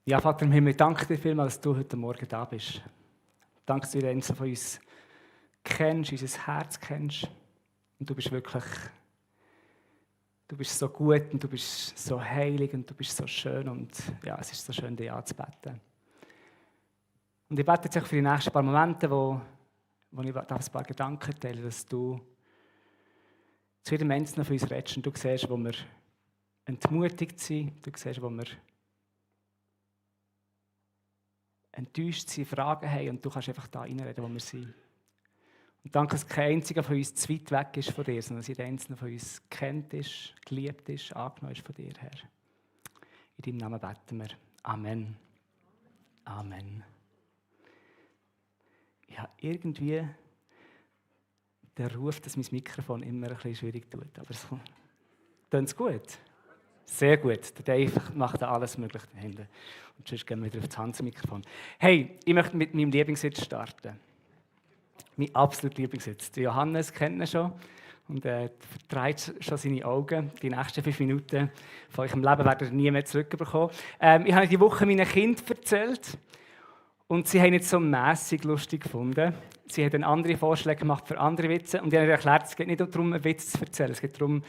Ja, Vater im Himmel, danke dir vielmals, dass du heute Morgen da bist. Danke, dass du jeden von uns kennst, unser Herz kennst. Und du bist wirklich, du bist so gut und du bist so heilig und du bist so schön. Und ja, es ist so schön, dich anzubeten. Und ich bete jetzt für die nächsten paar Momente, wo ich ein paar Gedanken teile, dass du zu jedem Einzelnen von uns redest und du siehst, wo wir entmutigt sind, du siehst, wo wir enttäuscht sind, Fragen haben und du kannst einfach da reinreden, wo wir sind. Und danke, dass kein einziger von uns zu weit weg ist von dir, sondern dass jeder Einzelne von uns kennt ist, geliebt ist, angenommen ist von dir, Herr. In deinem Namen beten wir. Amen. Amen. Ja, irgendwie der Ruf, dass mein Mikrofon immer ein bisschen schwierig tut. Aber es klingt gut. Sehr gut. Der Dave macht alles Mögliche dahinter. Und sonst gehen wir wieder auf das Hans-Mikrofon. Hey, ich möchte mit meinem Lieblingssitz starten. Mein absoluter Lieblingssitz. Der Johannes kennt ihn schon und verdreht schon seine Augen. Die nächsten 5 Minuten von eurem Leben werdet ihr nie mehr zurückbekommen. Ich habe diese Woche meinen Kindern erzählt und sie haben es so mässig lustig gefunden. Sie haben dann andere Vorschläge gemacht für andere Witze und ich habe ihnen erklärt, es geht nicht darum, einen Witz zu erzählen, es geht darum,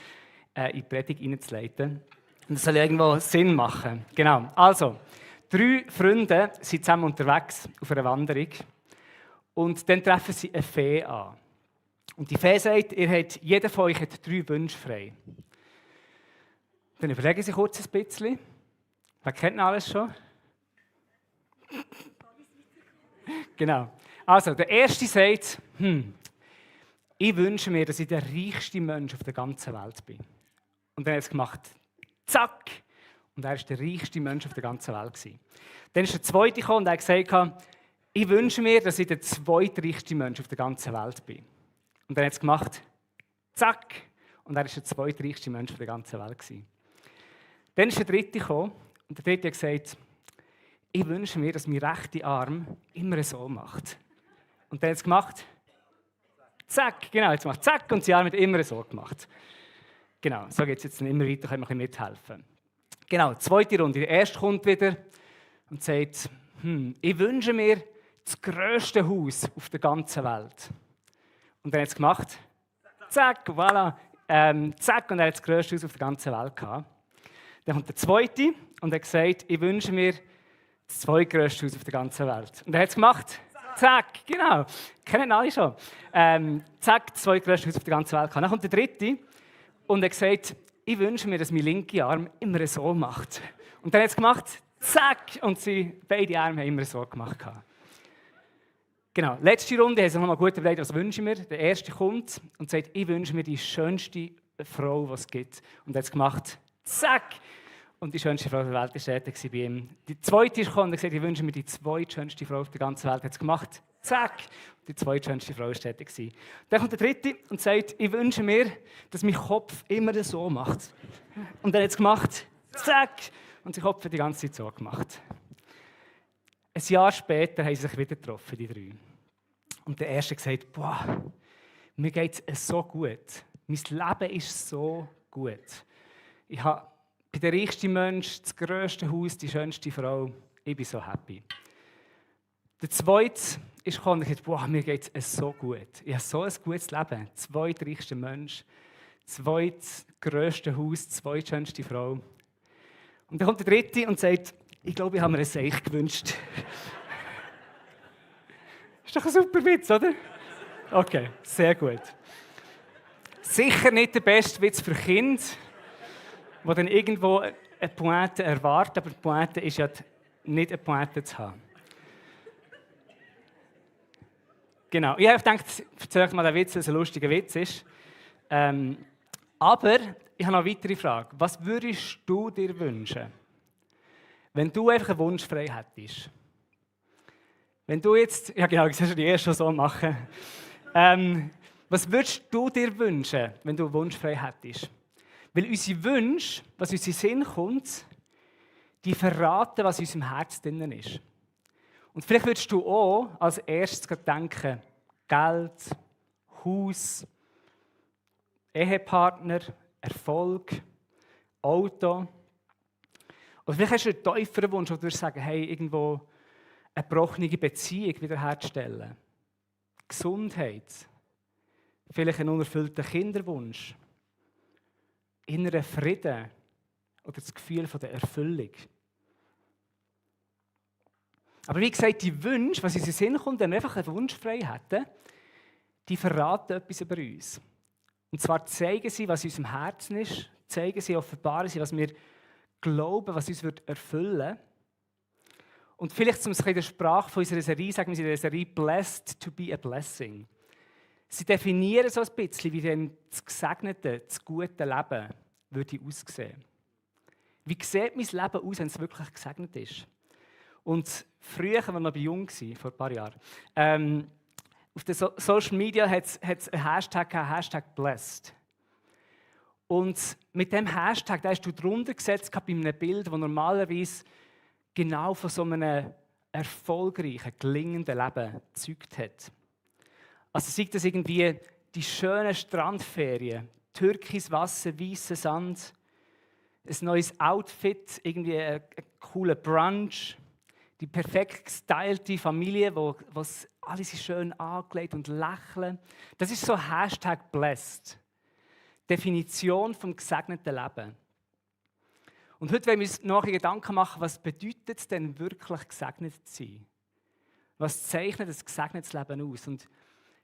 in die Predigt hineinzuleiten. Und das soll irgendwo Sinn machen. Genau. Also, 3 Freunde sind zusammen unterwegs auf einer Wanderung. Und dann treffen sie eine Fee an. Und die Fee sagt, jeder von euch hat 3 Wünsche frei. Dann überlegen sie kurz ein bisschen. Wer kennt alles schon? Genau. Also, der erste sagt, ich wünsche mir, dass ich der reichste Mensch auf der ganzen Welt bin. Und dann hat er es gemacht. Zack! Und er war der reichste Mensch auf der ganzen Welt. Dann ist der zweite gekommen und er hat gesagt, ich wünsche mir, dass ich der zweitreichste Mensch auf der ganzen Welt bin. Und dann hat er es gemacht. Zack! Und er war der zweitreichste Mensch auf der ganzen Welt. Dann ist der dritte gekommen und der dritte hat gesagt, ich wünsche mir, dass mein rechter Arm immer so macht. Und dann hat er es gemacht. Zack! Genau, jetzt macht zack und sein Arm hat immer so gemacht. Genau, so geht es jetzt immer weiter, können wir mithelfen. Genau, zweite Runde. Der erste kommt wieder und sagt, ich wünsche mir das grösste Haus auf der ganzen Welt. Und dann hat es gemacht. Zack, voilà. Zack, und er hat das grösste Haus auf der ganzen Welt gehabt. Dann kommt der zweite und er hat gesagt, ich wünsche mir das zweitgrösste Haus auf der ganzen Welt. Und er hat es gemacht. Zack, genau. Kennen alle schon. Zack, das zweitgrösste Haus auf der ganzen Welt gehabt. Dann kommt der dritte. Und er hat gesagt, ich wünsche mir, dass mein linker Arm immer so macht. Und dann hat er es gemacht, zack, und beide Arme haben immer so gemacht. Genau, letzte Runde haben sie nochmal gut überlegt, was wünsche ich mir. Der erste kommt und sagt, ich wünsche mir die schönste Frau, die es gibt. Und er hat es gemacht, zack, und die schönste Frau der Welt war bei ihm. Die zweite ist gekommen und hat gesagt, ich wünsche mir die zweitschönste Frau auf der ganzen Welt. Er hat es gemacht, zack. Die zweitschönste Frau war tätig. Dann kommt der dritte und sagt, ich wünsche mir, dass mein Kopf immer so macht. Und er hat es gemacht, zack, und sein Kopf hat die ganze Zeit so gemacht. Ein Jahr später haben sie sich wieder getroffen, die 3. Und der erste hat gesagt, boah, mir geht es so gut. Mein Leben ist so gut. Ich bin der reichste Mensch, das grösste Haus, die schönste Frau. Ich bin so happy. Der zweite ist gekommen und gesagt, boah, mir geht es so gut. Ich habe so ein gutes Leben. Zweitreichster Mensch, zweitgrösste Haus, zweitschönste Frau. Und dann kommt der dritte und sagt, ich glaube, ich habe mir ein Seich gewünscht. Ist doch ein super Witz, oder? Okay, sehr gut. Sicher nicht der beste Witz für Kinder, die dann irgendwo eine Pointe erwarten, aber die Pointe ist ja nicht eine Pointe zu haben. Genau, ich habe gedacht, ich erzähle euch mal den Witz, dass es ein lustiger Witz ist. Aber ich habe noch eine weitere Frage. Was würdest du dir wünschen, wenn du einfach einen Wunsch frei hättest? Wenn du jetzt, ja genau, ich sehe schon die erste so machen. Was würdest du dir wünschen, wenn du einen Wunsch frei hättest? Weil unsere Wünsche, was uns in den Sinn kommt, die verraten, was in unserem Herz drin ist. Und vielleicht würdest du auch als erstes denken, Geld, Haus, Ehepartner, Erfolg, Auto. Oder vielleicht hast du einen tieferen Wunsch, wo du sagen, hey, irgendwo eine gebrochene Beziehung wiederherzustellen. Gesundheit. Vielleicht einen unerfüllten Kinderwunsch. Inneren Frieden. Oder das Gefühl von der Erfüllung. Aber wie gesagt, die Wünsche, was in den Sinn kommt, wenn wir einfach einen Wunsch frei hätten, die verraten etwas über uns. Und zwar zeigen sie, was in unserem Herzen ist, zeigen sie, offenbaren sie, was wir glauben, was uns erfüllen würde. Und vielleicht zum in der Sprache von unserer Serie, sagen wir in der Serie «Blessed to be a blessing». Sie definieren so ein bisschen, wie denn das gesegnete, das gute Leben würde aussehen. Wie sieht mein Leben aus, wenn es wirklich gesegnet ist? Und früher, als wir jung waren, vor ein paar Jahren, auf den Social Media hat es einen Hashtag gehabt, Hashtag «Blessed». Und mit diesem Hashtag, da hast du drunter gesetzt bei einem Bild, das normalerweise genau von so einem erfolgreichen, gelingenden Leben gezeugt hat. Also sei das irgendwie die schönen Strandferien, türkis Wasser, weißer Sand, ein neues Outfit, irgendwie ein cooler Brunch, die perfekt gestylte Familie, wo alle sind schön angelegt und lächeln. Das ist so Hashtag «Blessed». Definition vom gesegneten Leben. Und heute wollen wir uns noch Gedanken machen, was bedeutet es denn wirklich, gesegnet zu sein? Was zeichnet ein gesegnetes Leben aus? Und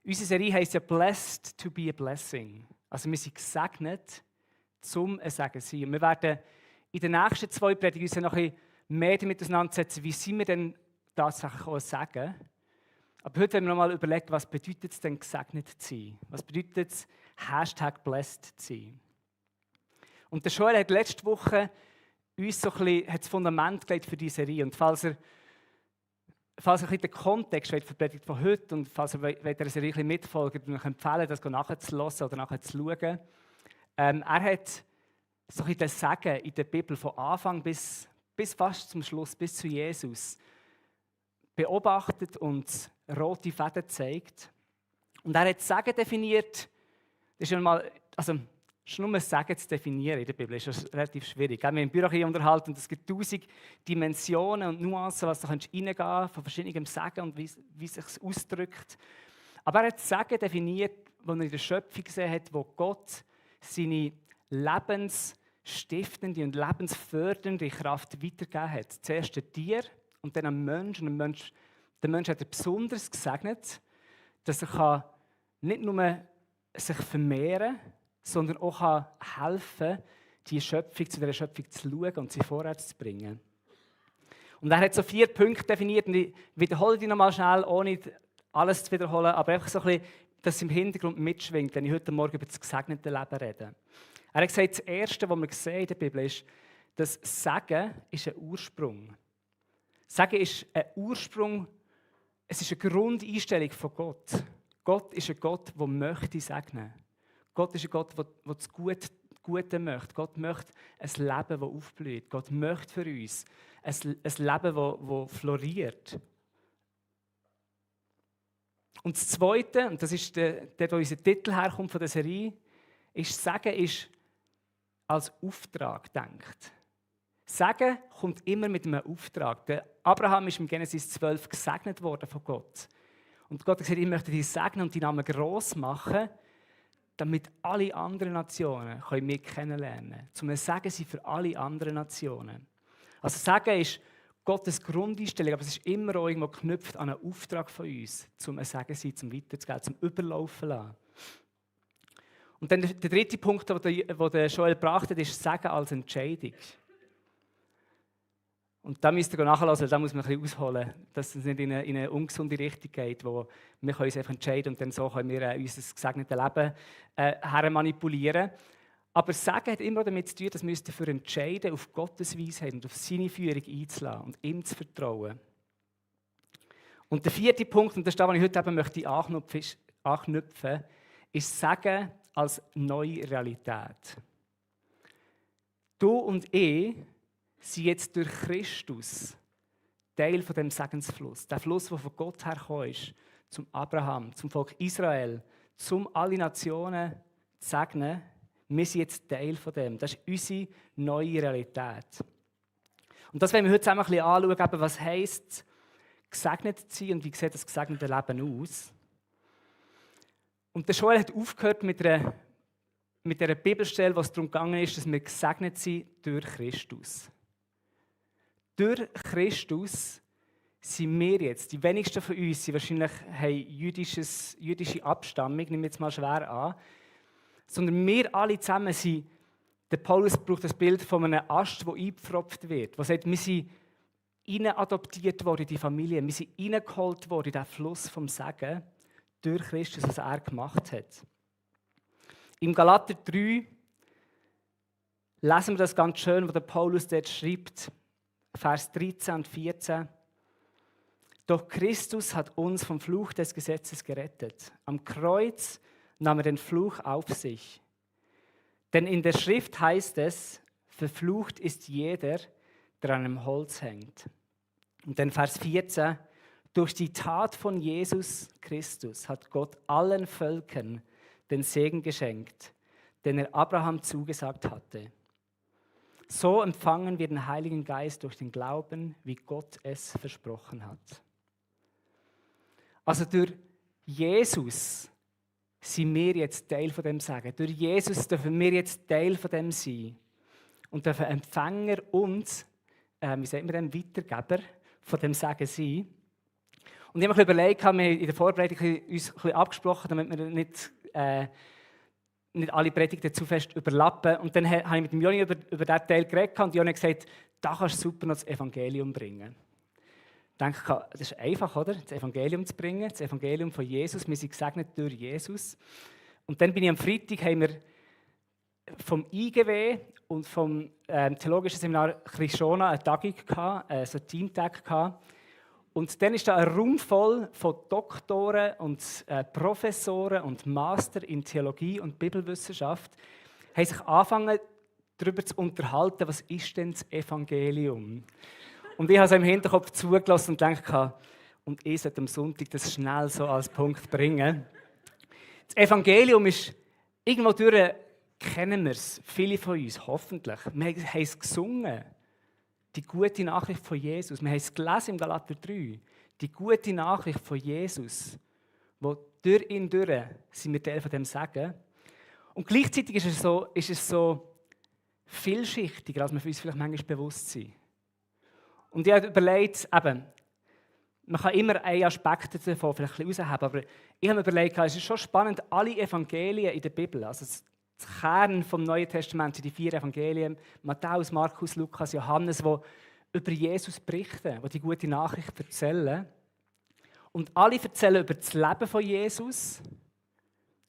unsere Serie heisst ja «Blessed to be a blessing». Also wir sind gesegnet, zum ein Segen zu sein. Und wir werden in den nächsten 2 Predigten uns noch ein bisschen mehr damit auseinandersetzen, wie sind wir denn tatsächlich auch ein Segen. Aber heute wollen wir noch mal überlegen, was bedeutet es denn, gesegnet zu sein? Was bedeutet es, Hashtag «Blessed» zu sein? Und der Joel hat letzte Woche uns so ein bisschen das Fundament gelegt für diese Serie. Und falls er den Kontext für die Predigt von heute und falls er der Serie ein bisschen mitfolgen, dann kann ich empfehlen, das nachzuhören oder nachzuschauen. Er hat so ein bisschen den Segen in der Bibel von Anfang bis fast zum Schluss, bis zu Jesus, beobachtet und rote Fäden gezeigt. Und er hat Segen definiert. Das ist ja mal, also schon nur Segen zu definieren in der Bibel ist relativ schwierig. Wir haben im Büro hier unterhalten und es gibt 1000 Dimensionen und Nuancen, was da reingehen kann, von verschiedenen Segen und wie sich es ausdrückt. Aber er hat Segen definiert, die er in der Schöpfung gesehen hat, wo Gott seine lebensstiftende und lebensfördernde Kraft weitergegeben hat. Zuerst ein Tier und dann ein Mensch. Und der Mensch hat er besonders gesegnet, dass er nicht nur sich vermehren kann, sondern auch helfen kann, zu dieser Schöpfung zu schauen und sie vorwärts zu bringen. Und er hat so 4 Punkte definiert, und ich wiederhole die nochmal schnell, ohne alles zu wiederholen, aber einfach so ein bisschen, dass es im Hintergrund mitschwingt, wenn ich heute Morgen über das gesegnete Leben rede. Er hat gesagt, das Erste, was wir sehen in der Bibel, ist, dass Segen ist ein Ursprung. Segen ist ein Ursprung, es ist eine Grundeinstellung von Gott. Gott ist ein Gott, der möchte segnen. Gott ist ein Gott, der das Gute möchte. Gott möchte ein Leben, das aufblüht. Gott möchte für uns ein Leben, das floriert. Und das Zweite, und das ist der wo unser Titel herkommt von der Serie, ist, Segen ist als Auftrag gedacht. Segen kommt immer mit einem Auftrag. Der Abraham ist im Genesis 12 gesegnet worden von Gott. Und Gott hat gesagt, ich möchte dich segnen und deinen Namen gross machen, damit alle anderen Nationen mich kennenlernen können. Zum Segen sein für alle anderen Nationen. Also Segen ist Gottes Grundeinstellung, aber es ist immer auch irgendwo geknüpft an einen Auftrag von uns, zum ein Segen sein, zum Weiterzugeben, zum Überlaufen lassen. Und dann der dritte Punkt, den der Joel gebracht hat, ist Segen als Entscheidung. Und da müsst ihr nachhören, da muss man ein bisschen ausholen, dass es nicht in eine ungesunde Richtung geht, wo wir uns einfach entscheiden und dann so können wir unser gesegnetes Leben hermanipulieren. Aber Segen hat immer damit zu tun, dass wir uns dafür entscheiden, auf Gottes Weisheit und auf seine Führung einzulassen und ihm zu vertrauen. Und der vierte Punkt, und das ist das, was ich heute eben möchte anknüpfen, ist Segen als neue Realität. Du und ich sind jetzt durch Christus Teil von dem Segensfluss. Der Fluss, der von Gott hergekommen ist, zum Abraham, zum Volk Israel, zum alle Nationen zu segnen. Wir sind jetzt Teil von dem. Das ist unsere neue Realität. Und das wollen wir heute zusammen ein bisschen anschauen, eben, was heisst gesegnet zu sein und wie sieht das gesegnete Leben aus. Und der Joel hat aufgehört mit einer Bibelstelle, wo es darum gegangen ist, dass wir gesegnet sind durch Christus. Durch Christus sind wir jetzt, die wenigsten von uns sind wahrscheinlich haben jüdische Abstammung, nehmen wir jetzt mal schwer an, sondern wir alle zusammen sind, der Paulus braucht das Bild von einem Ast, der eingepfropft wird, der sagt, wir sind adoptiert worden in die Familie, wir sind reingeholt worden in den Fluss vom Segen durch Christus, was er gemacht hat. Im Galater 3 lesen wir das ganz schön, wo der Paulus dort schreibt, Vers 13 und 14. Doch Christus hat uns vom Fluch des Gesetzes gerettet. Am Kreuz nahm er den Fluch auf sich. Denn in der Schrift heißt es, verflucht ist jeder, der an einem Holz hängt. Und dann Vers 14. Durch die Tat von Jesus Christus hat Gott allen Völkern den Segen geschenkt, den er Abraham zugesagt hatte. So empfangen wir den Heiligen Geist durch den Glauben, wie Gott es versprochen hat. Also durch Jesus sind wir jetzt Teil von dem Segen. Durch Jesus dürfen wir jetzt Teil von dem sein. Und dürfen Empfänger und, wie sagt man dem, Weitergeber von dem Segen sein. Und ich habe mir überlegt, wir haben in der Vorbereitung uns ein bisschen abgesprochen, damit wir nicht alle Predigten zu fest überlappen. Und dann habe ich mit dem Joni über diesen Teil geredet und Joni hat gesagt, da kannst du super noch das Evangelium bringen. Ich denke, das ist einfach, oder? Das Evangelium zu bringen, das Evangelium von Jesus. Wir sind gesegnet durch Jesus. Und dann bin ich am Freitag, haben wir vom IGW und vom Theologischen Seminar Christiana eine Tagung gehabt, so einen Teamtag gehabt. Und dann ist da ein Raum voll von Doktoren und Professoren und Master in Theologie und Bibelwissenschaft, haben sich angefangen, darüber zu unterhalten, was ist denn das Evangelium? Und ich habe es im Hinterkopf zugelassen und gedacht, und ich sollte am Sonntag das schnell so als Punkt bringen. Das Evangelium ist, irgendwo durch kennen wir es, viele von uns, hoffentlich. Wir haben es gesungen, die gute Nachricht von Jesus. Wir haben es gelesen im Galater 3, die gute Nachricht von Jesus, wo durch ihn durch sind wir Teil von dem Segen. Und gleichzeitig ist es so vielschichtiger, als wir uns vielleicht manchmal bewusst sind. Und ich habe überlegt, eben, man kann immer einen Aspekt davon vielleicht ein bisschen rausheben, aber ich habe mir überlegt, es ist schon spannend, alle Evangelien in der Bibel, also das Kern vom Neuen Testament sind die 4 Evangelien, Matthäus, Markus, Lukas, Johannes, die über Jesus berichten, die die gute Nachricht erzählen. Und alle erzählen über das Leben von Jesus,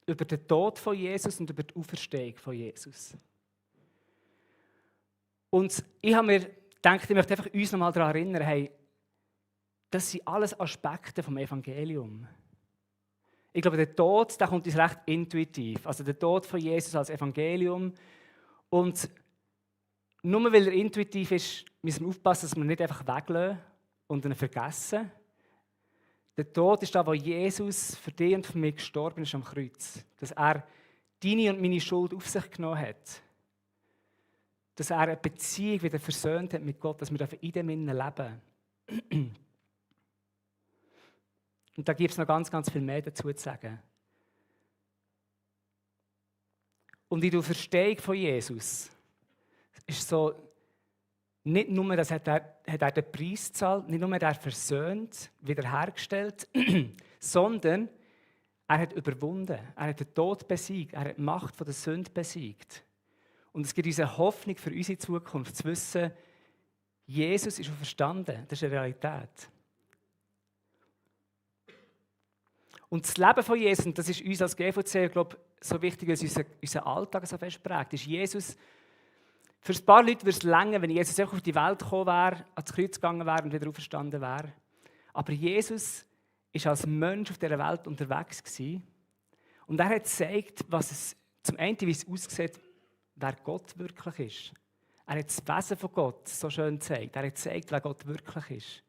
über den Tod von Jesus und über die Auferstehung von Jesus. Und ich habe mir gedacht, ich möchte einfach uns noch mal daran erinnern, hey, das sind alles Aspekte vom Evangelium. Ich glaube, der Tod, der kommt uns recht intuitiv. Also der Tod von Jesus als Evangelium. Und nur weil er intuitiv ist, müssen wir aufpassen, dass wir ihn nicht einfach weglassen und ihn vergessen. Der Tod ist da, wo Jesus für dich und für mich gestorben ist am Kreuz. Dass er deine und meine Schuld auf sich genommen hat. Dass er eine Beziehung wieder versöhnt hat mit Gott, dass wir in dem Innen leben. Und da gibt es noch ganz, ganz viel mehr dazu zu sagen. Und in der Verstehung von Jesus ist so, nicht nur, dass hat er den Preis gezahlt, nicht nur hat er versöhnt, wiederhergestellt, sondern er hat überwunden. Er hat den Tod besiegt, er hat die Macht der Sünde besiegt. Und es gibt uns eine Hoffnung für unsere Zukunft, zu wissen, Jesus ist auferstanden. Das ist eine Realität. Und das Leben von Jesus, und das ist uns als GVC, glaube ich, so wichtig, dass unser Alltag so fest prägt, ist Jesus. Für ein paar Leute würde es länger, wenn Jesus einfach auf die Welt gekommen wäre, ans Kreuz gegangen wäre und wieder auferstanden wäre. Aber Jesus war als Mensch auf dieser Welt unterwegs gewesen. Und er hat gezeigt, was es zum einen, wie es aussieht, wer Gott wirklich ist. Er hat das Wesen von Gott so schön gezeigt. Er hat gezeigt, wer Gott wirklich ist.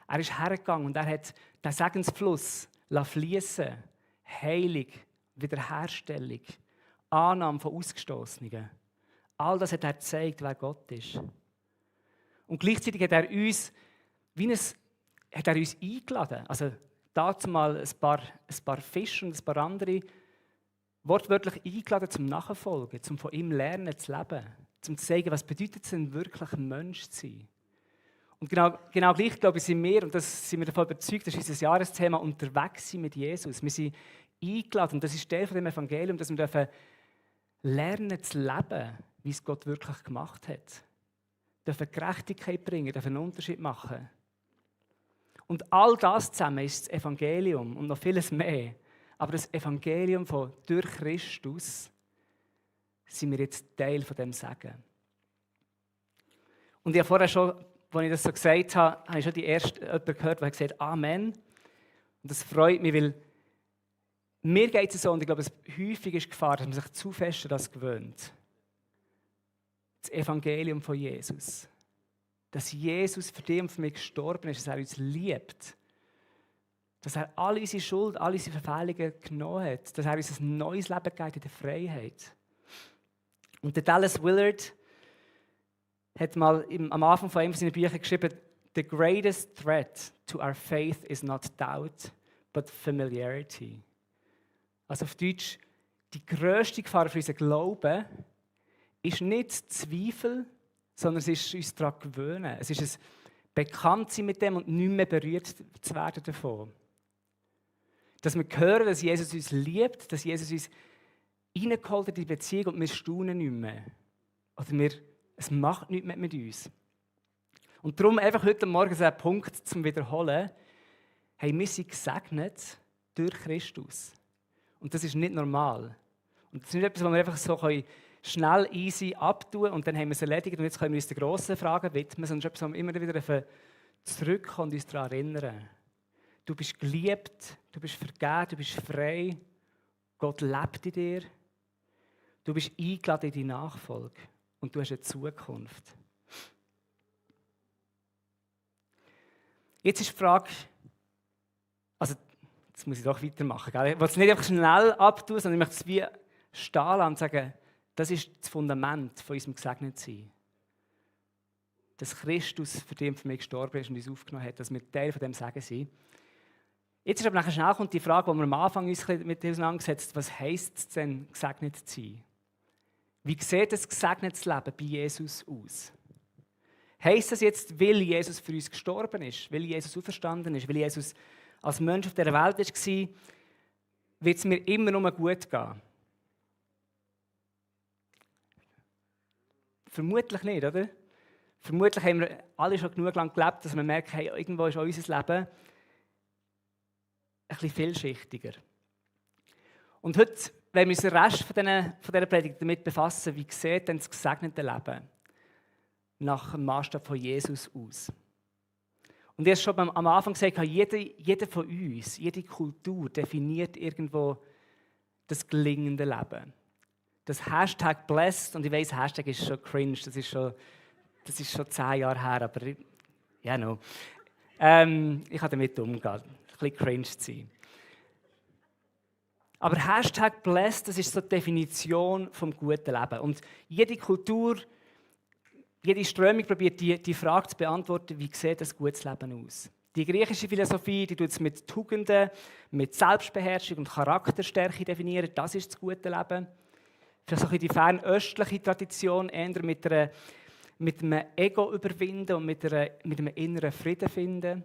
Er ist hergegangen und er hat den Segensfluss fließen, Heilung, Wiederherstellung, Annahme von Ausgestoßenen. All das hat er gezeigt, wer Gott ist. Und gleichzeitig hat er uns, hat er uns eingeladen. Also dazu mal ein paar Fische und ein paar andere wortwörtlich eingeladen zum Nachfolgen, zum von ihm lernen zu leben, zum zu zeigen, was bedeutet es denn wirklich, ein Mensch zu sein. Und genau gleich, glaube ich, sind wir, und das sind wir davon überzeugt, das ist unser Jahresthema, unterwegs sein mit Jesus. Wir sind eingeladen, und das ist Teil von dem Evangelium, dass wir dürfen lernen zu leben, wie es Gott wirklich gemacht hat. Wir dürfen Gerechtigkeit bringen, dürfen einen Unterschied machen. Und all das zusammen ist das Evangelium und noch vieles mehr. Aber das Evangelium von durch Christus sind wir jetzt Teil von dem Segen. Und ich habe vorher schon, als ich das so gesagt habe, habe ich schon die erste jemanden gehört, der gesagt hat, Amen. Und das freut mich, weil mir geht es so, und ich glaube, es häufig ist Gefahr, dass man sich zu fest an das gewöhnt. Das Evangelium von Jesus. Dass Jesus für dich und für mich gestorben ist, dass er uns liebt. Dass er alle unsere Schuld, alle unsere Verfehlungen genommen hat. Dass er uns ein neues Leben gegeben in der Freiheit. Und der Dallas Willard hat mal am Anfang von einem seiner Bücher geschrieben, «The greatest threat to our faith is not doubt, but familiarity.» Also auf Deutsch, die grösste Gefahr für unseren Glauben ist nicht Zweifel, sondern es ist uns daran gewöhnen. Es ist ein Bekanntsein mit dem und nicht mehr berührt zu werden davon. Dass wir hören, dass Jesus uns liebt, dass Jesus uns reingeholt hat in die Beziehung und wir staunen nicht mehr. Oder es macht nichts mehr mit uns. Und darum einfach heute Morgen so ein Punkt zum Wiederholen. Hey, wir sind gesegnet durch Christus. Und das ist nicht normal. Und das ist nicht etwas, was wir einfach so schnell, easy abtun und dann haben wir es erledigt und jetzt können wir uns den grossen Fragen widmen, sondern etwas, was wir immer wieder zurückkommen und uns daran erinnern. Du bist geliebt, du bist vergeben, du bist frei. Gott lebt in dir. Du bist eingeladen in die Nachfolge und du hast eine Zukunft. Jetzt ist die Frage, also jetzt muss ich doch weitermachen. Gell? Ich will es nicht einfach schnell abtun, sondern ich möchte es wie stehen lassen und sagen, das ist das Fundament von unserem Gesegnetsein. Dass Christus für dich und für mich gestorben ist und uns aufgenommen hat, dass wir Teil von dem Segen sind. Jetzt ist aber nachher schnell kommt die Frage, die wir am Anfang uns mit auseinandergesetzt, was heisst es denn, gesegnet zu sein? Wie sieht das gesegnetes Leben bei Jesus aus? Heisst das jetzt, weil Jesus für uns gestorben ist, weil Jesus auferstanden ist, weil Jesus als Mensch auf dieser Welt war, wird es mir immer nur gut gehen? Vermutlich nicht, oder? Vermutlich haben wir alle schon genug lang gelebt, dass wir merken, hey, irgendwo ist auch unser Leben ein bisschen vielschichtiger. Und heute wollen wir uns den Rest von dieser Predigt damit befassen, wie sieht denn das gesegnete Leben nach dem Maßstab von Jesus aus. Und ich habe schon am Anfang gesagt, jeder von uns, jede Kultur definiert irgendwo das gelingende Leben. Das Hashtag blessed, und ich weiss, Hashtag ist schon cringe, das ist schon 10 Jahre her, aber ja, no. Ich kann damit umgehen, ein bisschen cringe zu sein. Aber Hashtag blessed, das ist so die Definition vom guten Leben. Und jede Kultur, jede Strömung probiert die Frage zu beantworten, wie sieht ein gutes Leben aus? Die griechische Philosophie, die tut es mit Tugenden, mit Selbstbeherrschung und Charakterstärke definieren, das ist das gute Leben. Für so die fernöstliche Tradition eher mit einem Ego überwinden und mit einem inneren Frieden finden.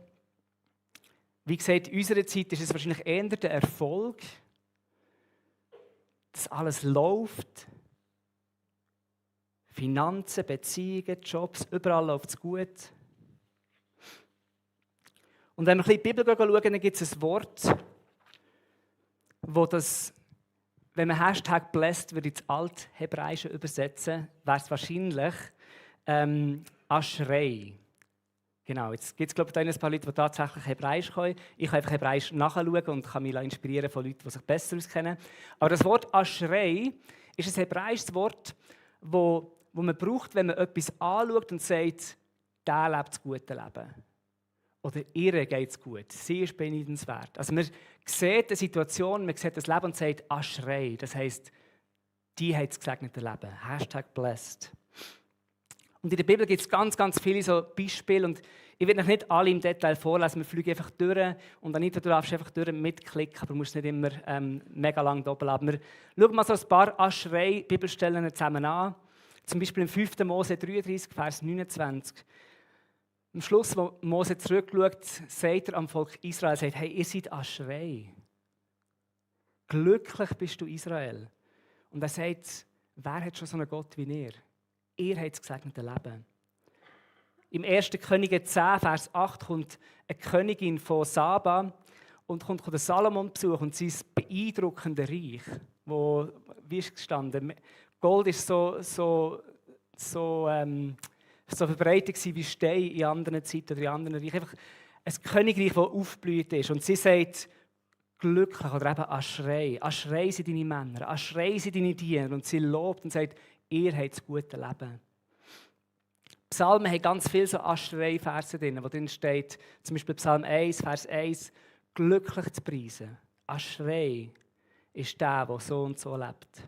Wie gesagt, in unserer Zeit ist es wahrscheinlich eher der Erfolg, dass alles läuft. Finanzen, Beziehungen, Jobs, überall läuft es gut. Und wenn wir ein bisschen in die Bibel schauen, dann gibt es ein Wort, wo das, wenn man Hashtag blessed würde ins Althebräische übersetzen, wäre es wahrscheinlich Aschrei. Genau, jetzt gibt es, glaube ich, ein paar Leute, die tatsächlich Hebräisch können. Ich kann einfach Hebräisch nachschauen und kann mich inspirieren von Leuten, die sich besser auskennen. Aber das Wort Aschrei ist ein hebräisches Wort, wo man braucht, wenn man etwas anschaut und sagt, der lebt das gute Leben. Oder ihr geht es gut. Sie ist beneidenswert. Also man sieht eine Situation, man sieht das Leben und sagt Aschrei. Das heisst, die hat das gesegnete Leben. Hashtag blessed. Und in der Bibel gibt es ganz, ganz viele so Beispiele und ich werde euch nicht alle im Detail vorlesen, wir fliegen einfach durch und Anita, du darfst einfach durch mitklicken, aber du musst nicht immer mega lang doppelt haben. Wir schauen mal so ein paar Aschrei-Bibelstellen zusammen an. Zum Beispiel im 5. Mose 33, Vers 29. Am Schluss, wo Mose zurückschaut, sagt er am Volk Israel, sagt, hey, ihr seid Aschrei. Glücklich bist du Israel. Und er sagt, wer hat schon so einen Gott wie ihr? Ihr habt das gesegnete Leben. Im 1. Könige 10, Vers 8 kommt eine Königin von Saba und kommt den Salomon besuchen und sein beeindruckende Reich, wo, wie ist gestanden, Gold ist so verbreitet wie Stein in anderen Zeiten oder in anderen Reichen. Einfach ein Königreich, das aufgeblüht ist. Und sie sagt, glücklich oder eben Aschrei. Aschrei sind deine Männer, Aschrei sind deine Diener. Und sie lobt und sagt, ihr habt das gute Leben. Psalmen haben ganz viele so Aschrei-Verse drin, wo drin steht, zum Beispiel Psalm 1, Vers 1, glücklich zu preisen. Aschrei ist der so und so lebt.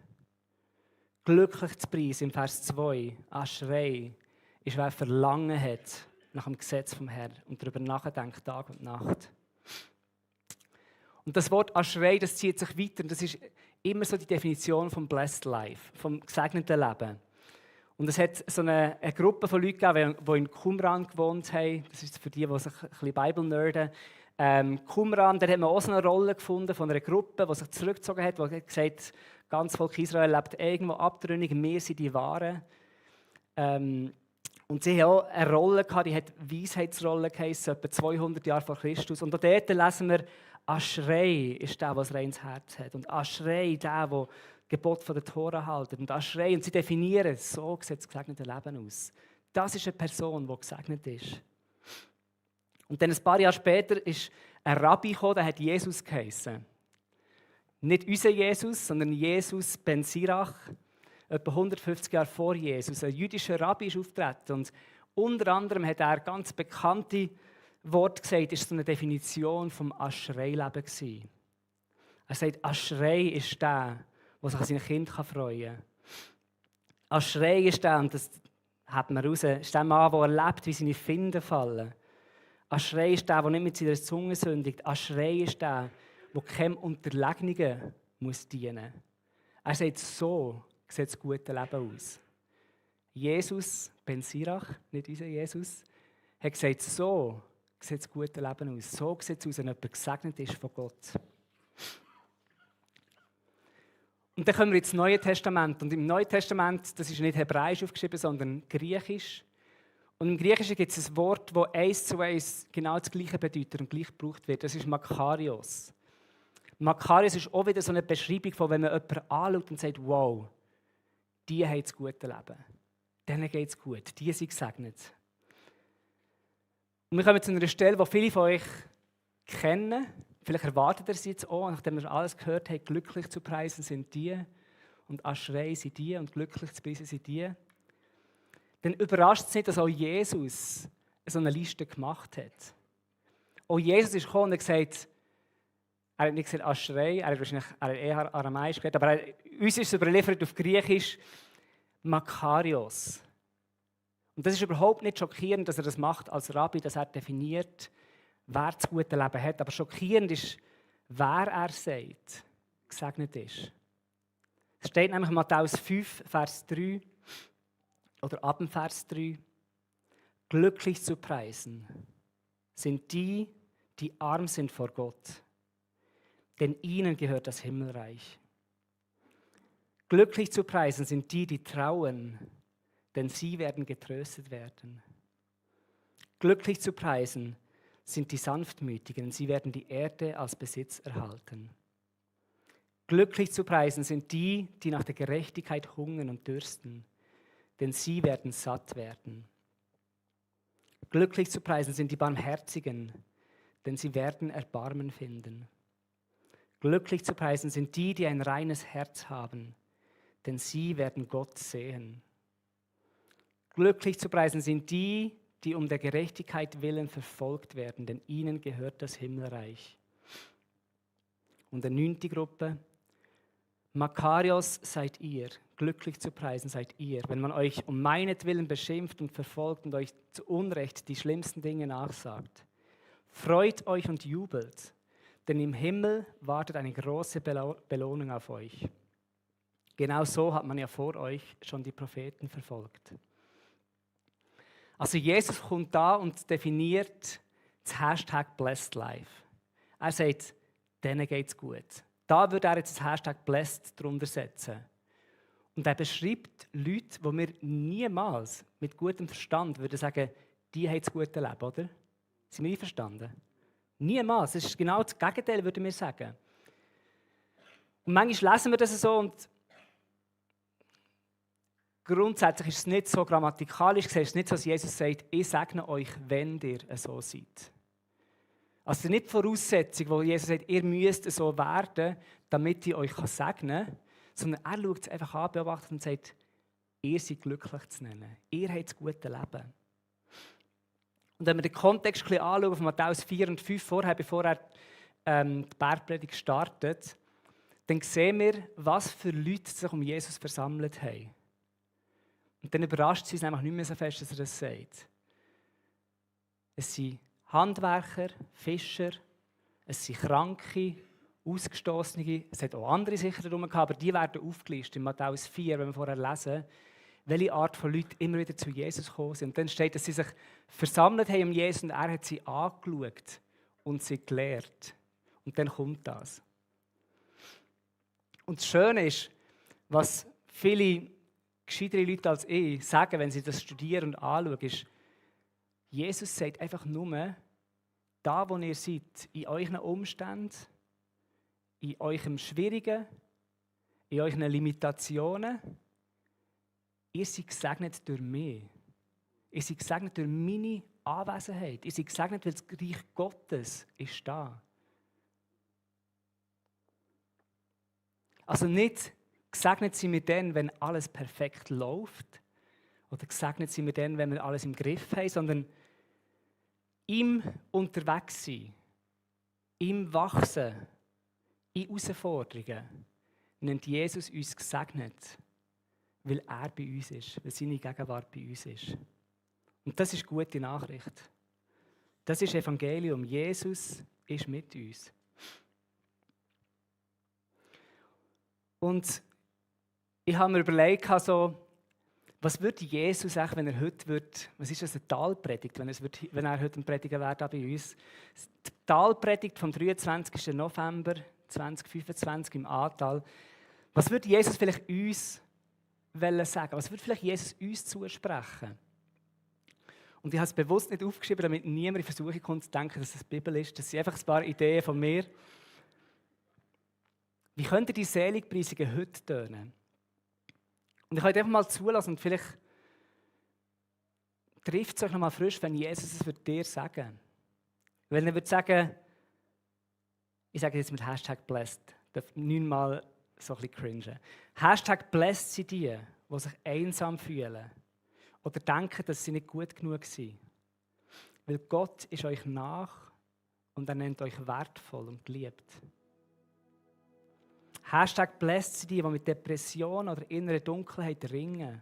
Glücklich zu preisen im Vers 2, Aschrei ist, wer Verlangen hat nach dem Gesetz vom Herrn und darüber nachdenkt Tag und Nacht. Und das Wort Aschrei, das zieht sich weiter. Das ist immer so die Definition vom Blessed Life, vom gesegneten Leben. Und es hat so eine Gruppe von Leuten gegeben, die in Qumran gewohnt haben. Das ist für die sich ein bisschen Bible nerden. Qumran, da hat man auch so eine Rolle gefunden von einer Gruppe, die sich zurückgezogen hat, die gesagt hat, ganz Volk Israel lebt irgendwo abtrünnig, wir sind die Wahren. Und sie haben auch eine Rolle gehabt, die hat Weisheitsrolle geheißen, etwa 200 Jahre vor Christus. Und auch dort lesen wir, Aschrei ist der, der ein reines Herz hat. Und Aschrei, der Gebot von der Tora halten. Und Aschrei, und sie definieren, so sieht das gesegnete Leben aus. Das ist eine Person, die gesegnet ist. Und dann ein paar Jahre später ist ein Rabbi gekommen, der hat Jesus geheißen. Nicht unser Jesus, sondern Jesus ben Sirach, etwa 150 Jahre vor Jesus. Ein jüdischer Rabbi ist aufgetreten. Und unter anderem hat er ganz bekannte Worte gesagt, ist so eine Definition vom Aschrei-Leben gewesen. Er sagt, Aschrei ist der, der sich an sein Kind freuen kann. Aschrei ist der, und das hat man raus, ist der Mann, der erlebt, wie seine Finden fallen. Aschrei ist der, der nicht mit seiner Zunge sündigt. Aschrei ist der, der keinem Unterlegenen muss dienen. Er sagt, so sieht das gute Leben aus. Jesus, Ben Sirach, nicht unser Jesus, hat gesagt, so sieht das gute Leben aus. So sieht es aus, wenn jemand gesegnet ist von Gott. Und dann kommen wir ins Neue Testament. Und im Neuen Testament, das ist nicht hebräisch aufgeschrieben, sondern griechisch. Und im Griechischen gibt es ein Wort, das 1:1 genau das Gleiche bedeutet und gleich gebraucht wird. Das ist Makarios. Makarios ist auch wieder so eine Beschreibung von, wenn man jemanden anschaut und sagt, wow, die haben das gute Leben. Denen geht es gut. Die sind gesegnet. Und wir kommen zu einer Stelle, die viele von euch kennen. Vielleicht erwartet ihr sie jetzt auch, nachdem wir alles gehört haben, glücklich zu preisen sind die und Aschrei sind die und glücklich zu preisen sind die. Dann überrascht es nicht, dass auch Jesus so eine Liste gemacht hat. Auch Jesus ist gekommen und hat gesagt, er hat nicht gesagt Aschrei, er hat eher Aramäisch gehört, aber uns ist es überliefert auf Griechisch Makarios. Und das ist überhaupt nicht schockierend, dass er das macht als Rabbi, dass er definiert, wer das gute Leben hat. Aber schockierend ist, wer er sagt, gesegnet ist. Es steht nämlich in Matthäus 5, Vers 3 oder ab dem Vers 3, glücklich zu preisen sind die, die arm sind vor Gott, denn ihnen gehört das Himmelreich. Glücklich zu preisen sind die, die trauen, denn sie werden getröstet werden. Glücklich zu preisen sind die Sanftmütigen, denn sie werden die Erde als Besitz erhalten. Glücklich zu preisen sind die, die nach der Gerechtigkeit hungern und dürsten, denn sie werden satt werden. Glücklich zu preisen sind die Barmherzigen, denn sie werden Erbarmen finden. Glücklich zu preisen sind die, die ein reines Herz haben, denn sie werden Gott sehen. Glücklich zu preisen sind die, die um der Gerechtigkeit willen verfolgt werden, denn ihnen gehört das Himmelreich. Und der 9. Gruppe, Makarios seid ihr, glücklich zu preisen seid ihr, wenn man euch um meinetwillen beschimpft und verfolgt und euch zu Unrecht die schlimmsten Dinge nachsagt. Freut euch und jubelt, denn im Himmel wartet eine große Belohnung auf euch. Genau so hat man ja vor euch schon die Propheten verfolgt. Also Jesus kommt da und definiert das Hashtag Blessed Life. Er sagt, denen geht es gut. Da würde er jetzt das Hashtag Blessed drunter setzen. Und er beschreibt Leute, die wir niemals mit gutem Verstand würden sagen, die haben das gute Leben, oder? Sind wir einverstanden? Niemals. Das ist genau das Gegenteil, würden wir sagen. Und manchmal lesen wir das so und grundsätzlich ist es nicht so grammatikalisch gesehen, es ist nicht so, dass Jesus sagt, ich segne euch, wenn ihr so seid. Also nicht die Voraussetzung, wo Jesus sagt, ihr müsst so werden, damit ich euch segnen kann, sondern er schaut es einfach an, beobachtet und sagt, ihr seid glücklich zu nennen. Ihr habt das gute Leben. Und wenn wir den Kontext ein bisschen anschauen, von Matthäus 4 und 5 vorher, bevor er die Bergpredigt startet, dann sehen wir, was für Leute sich um Jesus versammelt haben. Und dann überrascht es uns nämlich nicht mehr so fest, dass er das sagt. Es sind Handwerker, Fischer, es sind Kranke, Ausgestossene, es hat auch andere sicher darum gehabt, aber die werden aufgelistet in Matthäus 4, wenn wir vorher lesen, welche Art von Leuten immer wieder zu Jesus gekommen sind. Und dann steht, dass sie sich versammelt haben um Jesus und er hat sie angeschaut und sie gelehrt. Und dann kommt das. Und das Schöne ist, was viele gescheitere Leute als ich sagen, wenn sie das studieren und anschauen, ist, Jesus sagt einfach nur, da wo ihr seid, in euren Umständen, in eurem Schwierigen, in euren Limitationen, ihr seid gesegnet durch mich. Ihr seid gesegnet durch meine Anwesenheit. Ihr seid gesegnet, weil das Reich Gottes ist da. Also nicht gesegnet sind wir dann, wenn alles perfekt läuft. Oder gesegnet sind wir dann, wenn wir alles im Griff haben, sondern im Unterwegssein, im Wachsen, in Herausforderungen nennt Jesus uns gesegnet, weil er bei uns ist, weil seine Gegenwart bei uns ist. Und das ist gute Nachricht. Das ist Evangelium. Jesus ist mit uns. Und ich habe mir überlegt, also, was würde Jesus sagen, wenn er heute was ist das, eine Talpredigt, wenn er heute ein Prediger wäre bei uns? Die Talpredigt vom 23. November 2025 im Ahrtal. Was würde Jesus vielleicht uns sagen? Was würde vielleicht Jesus uns zusprechen? Und ich habe es bewusst nicht aufgeschrieben, damit niemand in Versuchung kommt zu denken, dass es die Bibel ist. Das sind einfach ein paar Ideen von mir. Wie könnte die Seligpreisungen heute tönen? Und ich könnte einfach mal zulassen und vielleicht trifft es euch noch mal frisch, wenn Jesus es für dir sagen. Wenn er würde sagen, ich sage jetzt mit Hashtag blessed, darf 9-mal so ein bisschen cringen. Hashtag blessed sind die sich einsam fühlen oder denken, dass sie nicht gut genug sind. Weil Gott ist euch nach und er nennt euch wertvoll und geliebt. Hashtag blessed sind die mit Depression oder innerer Dunkelheit ringen.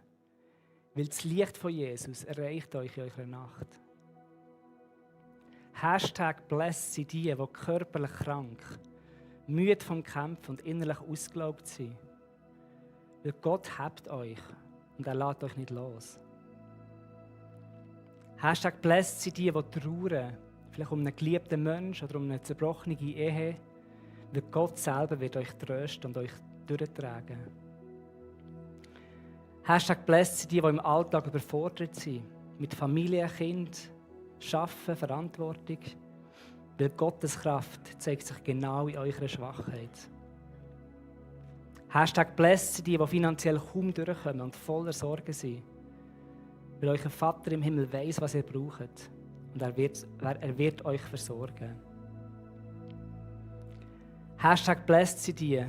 Weil das Licht von Jesus erreicht euch in eurer Nacht. Hashtag blessed sind die körperlich krank, müde vom Kämpfen und innerlich ausgelaugt sind. Weil Gott hebt euch und er lässt euch nicht los. Hashtag blessed sind die trauern, vielleicht um einen geliebten Menschen oder um eine zerbrochene Ehe. Weil Gott selber wird euch trösten und euch durchtragen. Hashtag blessed sind die im Alltag überfordert sind. Mit Familie, Kind, Arbeiten, Verantwortung. Weil Gottes Kraft zeigt sich genau in eurer Schwachheit. Hashtag blessed sind die finanziell kaum durchkommen und voller Sorgen sind. Weil euer Vater im Himmel weiss, was ihr braucht. Und er wird euch versorgen. Hashtag blessed sind die,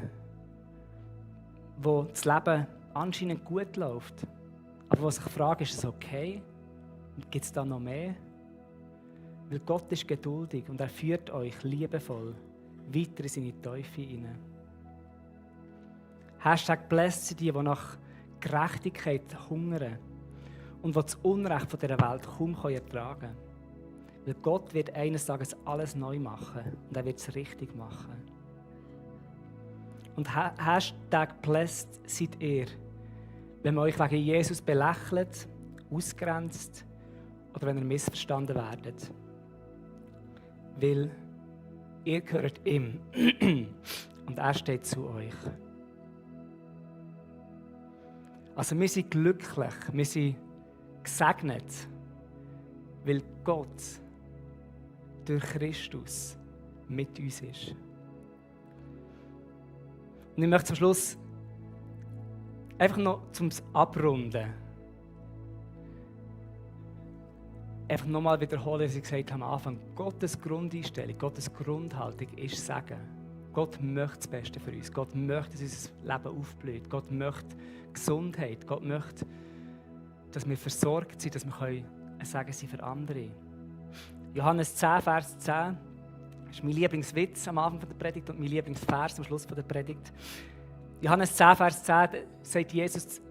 wo das Leben anscheinend gut läuft, aber wo sich fragen, ist es okay? Gibt es da noch mehr? Weil Gott ist geduldig und er führt euch liebevoll weiter in seine Teufel hinein. Hashtag blessed sind die nach Gerechtigkeit hungern und die das Unrecht von dieser Welt kaum ertragen können. Weil Gott wird eines Tages alles neu machen und er wird es richtig machen. Und Hashtag blessed seid ihr, wenn man euch wegen Jesus belächelt, ausgrenzt oder wenn ihr missverstanden werdet. Weil ihr gehört ihm und er steht zu euch. Also wir sind glücklich, wir sind gesegnet, weil Gott durch Christus mit uns ist. Und ich möchte zum Schluss einfach noch zum Abrunden einfach nochmal wiederholen, was ich gesagt habe am Anfang. Gottes Grundeinstellung, Gottes Grundhaltung ist Segen. Gott möchte das Beste für uns. Gott möchte, dass unser Leben aufblüht. Gott möchte Gesundheit. Gott möchte, dass wir versorgt sind, dass wir ein Segen sein für andere. Johannes 10, Vers 10. Das ist mein Lieblingswitz am Anfang der Predigt und mein Lieblingsvers am Schluss der Predigt. Johannes 10, Vers 10 sagt Jesus,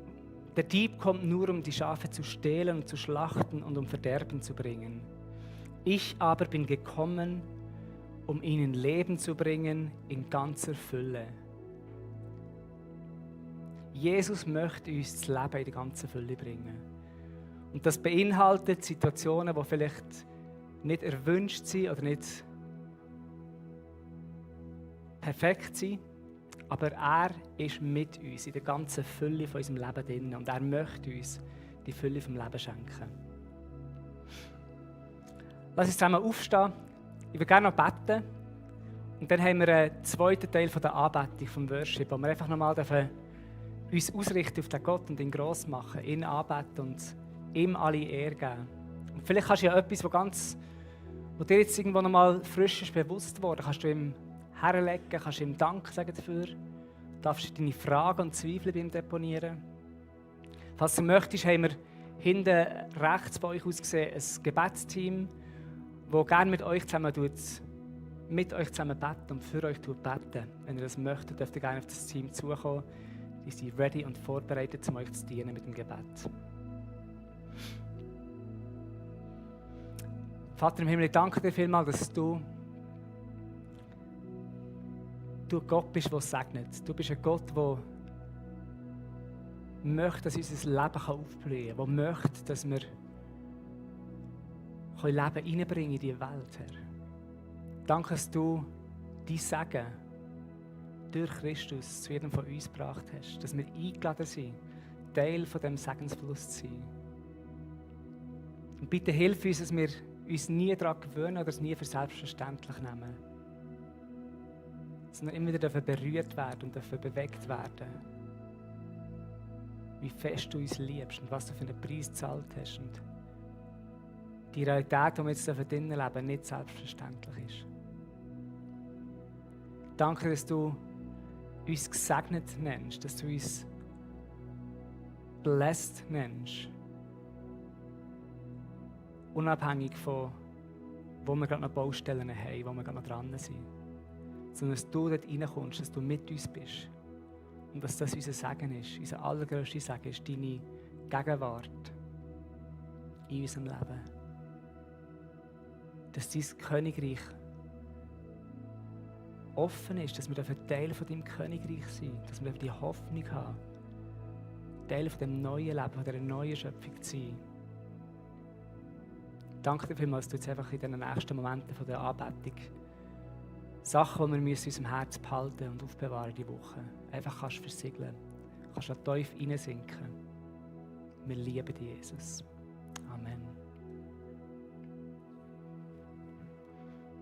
der Dieb kommt nur, um die Schafe zu stehlen und zu schlachten und um Verderben zu bringen. Ich aber bin gekommen, um ihnen Leben zu bringen in ganzer Fülle. Jesus möchte uns das Leben in die ganze Fülle bringen. Und das beinhaltet Situationen, die vielleicht nicht erwünscht sind oder nicht perfekt sind. Aber er ist mit uns in der ganzen Fülle von unserem Leben drin und er möchte uns die Fülle vom Leben schenken. Lass uns zusammen aufstehen. Ich würde gerne noch beten. Und dann haben wir einen zweiten Teil von der Anbetung, vom Worship, wo wir einfach nochmal uns ausrichten auf den Gott und ihn gross machen, ihn anbeten und ihm alle Ehre geben. Und vielleicht kannst du ja etwas, wo dir jetzt irgendwo nochmal frisch ist bewusst worden, kannst du ihm herlegen, kannst ihm Dank sagen dafür. Du darfst deine Fragen und Zweifel bei ihm deponieren. Falls du möchtest, haben wir hinten rechts bei euch aus gesehen ein Gebetsteam, das gerne mit euch zusammen beten und für euch beten. Wenn ihr das möchtet, dürft ihr gerne auf das Team zukommen. Die sind ready und vorbereitet, um euch zu dienen mit dem Gebet. Vater im Himmel, ich danke dir vielmals, dass du Gott bist, der segnet. Du bist ein Gott, der möchte, dass unser Leben aufblühen kann, der möchte, dass wir Leben reinbringen in diese Welt, Herr. Danke, dass du dein Segen durch Christus zu jedem von uns gebracht hast, dass wir eingeladen sind, Teil von diesem Segensfluss zu sein. Und bitte hilf uns, dass wir uns nie daran gewöhnen oder es nie für selbstverständlich nehmen, sondern immer wieder berührt werden und bewegt werden, wie fest du uns liebst und was du für einen Preis gezahlt hast. Und die Realität, die wir jetzt drinnen leben, nicht selbstverständlich ist. Danke, dass du uns gesegnet nennst, dass du uns blessed nennst. Unabhängig von, wo wir gerade noch Baustellen haben, wo wir gerade noch dran sind. Sondern dass du dort reinkommst, dass du mit uns bist. Und dass das unser Segen ist, unser allergrößter Segen ist deine Gegenwart in unserem Leben. Dass dein Königreich offen ist, dass wir Teil von deinem Königreich sind, dass wir die Hoffnung haben, Teil von dem neuen Leben, von dieser neuen Schöpfung zu sein. Danke dir vielmals, dass du jetzt einfach in den nächsten Momenten von der Anbetung Sachen, die wir in unserem Herz behalten und aufbewahren die Woche, einfach kannst versiegeln, kannst da tief hineinsinken. Wir lieben dich, Jesus.